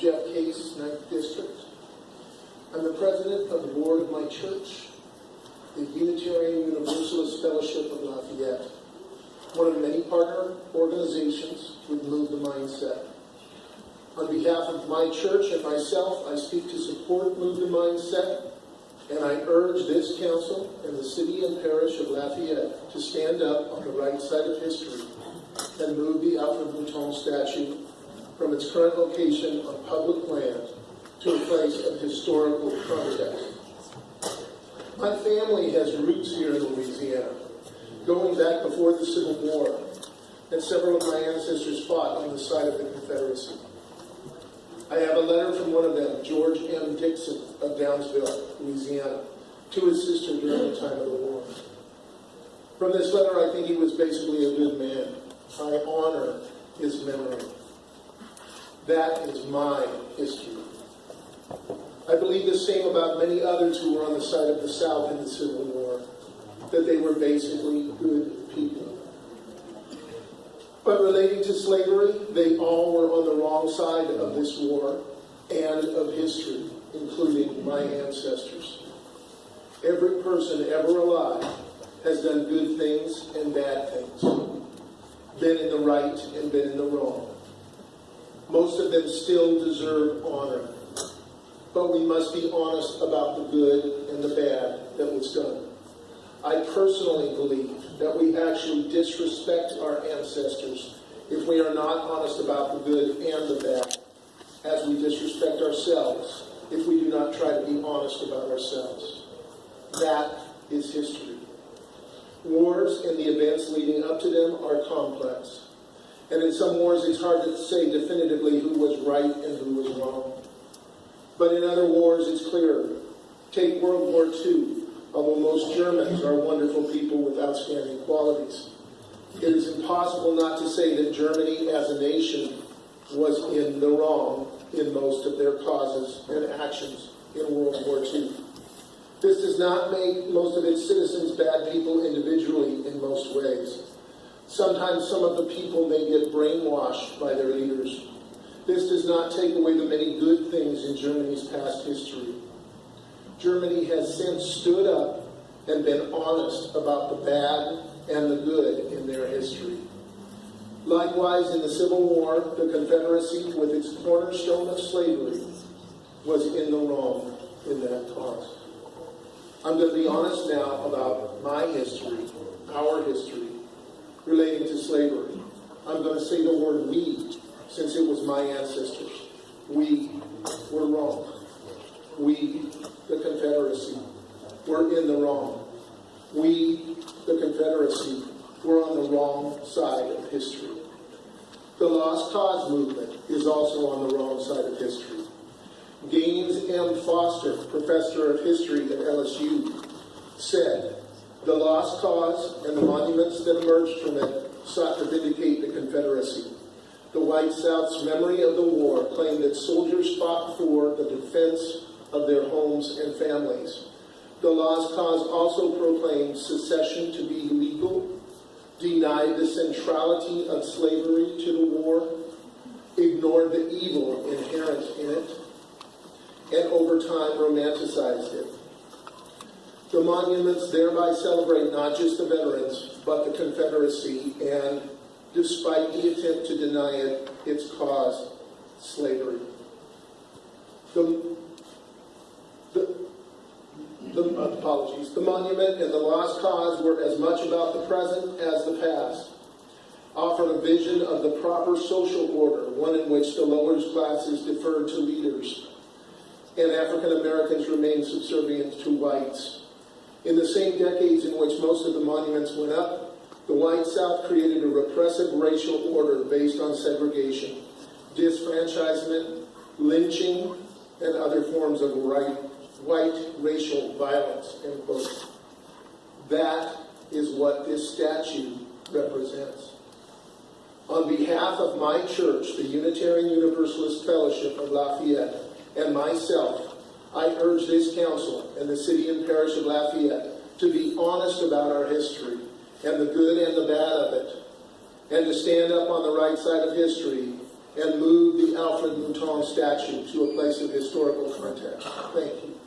Jeff Case, 9th District. I'm the president of the board of my church, the Unitarian Universalist Fellowship of Lafayette, one of many partner organizations with Move the Mindset. On behalf of my church and myself, I speak to support Move the Mindset, and I urge this council and the city and parish of Lafayette to stand up on the right side of history and move the Alfred Mouton statue from its current location on public land to a place of historical context. My family has roots here in Louisiana, going back before the Civil War, and several of my ancestors fought on the side of the Confederacy. I have a letter from one of them, George M. Dixon of Downsville, Louisiana, to his sister during the time of the war. From this letter, I think he was basically a good man. I honor his memory. That is my history. I believe the same about many others who were on the side of the South in the Civil War, that they were basically good people. But relating to slavery, they all were on the wrong side of this war and of history, including my ancestors. Every person ever alive has done good things and bad things, been in the right and been in the wrong. Most of them still deserve honor, but we must be honest about the good and the bad that was done. I personally believe that we actually disrespect our ancestors if we are not honest about the good and the bad, as we disrespect ourselves if we do not try to be honest about ourselves. That is history. Wars and the events leading up to them are complex. And in some wars, it's hard to say definitively who was right and who was wrong. But in other wars, it's clearer. Take World War II. Although most Germans are wonderful people with outstanding qualities, it is impossible not to say that Germany as a nation was in the wrong in most of their causes and actions in World War II. This does not make most of its citizens bad people individually in most ways. Sometimes some of the people may get brainwashed by their leaders. This does not take away the many good things in Germany's past history. Germany has since stood up and been honest about the bad and the good in their history. Likewise, in the Civil War, the Confederacy, with its cornerstone of slavery, was in the wrong in that cause. I'm going to be honest now about my history, our history, relating to slavery. I'm going to say the word we, since it was my ancestors. We were wrong. We, the Confederacy, were in the wrong. We, the Confederacy, were on the wrong side of history. The Lost Cause movement is also on the wrong side of history. Gaines M. Foster, professor of history at LSU, said, "The Lost Cause and the monuments that emerged from it sought to vindicate the Confederacy. The White South's memory of the war claimed that soldiers fought for the defense of their homes and families. The Lost Cause also proclaimed secession to be legal, denied the centrality of slavery to the war, ignored the evil inherent in it, and over time romanticized it. The monuments thereby celebrate not just the veterans, but the Confederacy, and despite the attempt to deny it, its cause, slavery." The monument and the Lost Cause were as much about the present as the past, offered a vision of the proper social order, one in which the lower classes deferred to leaders, and African Americans remained subservient to whites. In the same decades in which most of the monuments went up, the White South created a repressive racial order based on segregation, disfranchisement, lynching, and other forms of white racial violence, end quote. That is what this statue represents. On behalf of my church, the Unitarian Universalist Fellowship of Lafayette, and myself, I urge this council and the city and parish of Lafayette to be honest about our history and the good and the bad of it, and to stand up on the right side of history and move the Alfred Mouton statue to a place of historical context. Thank you.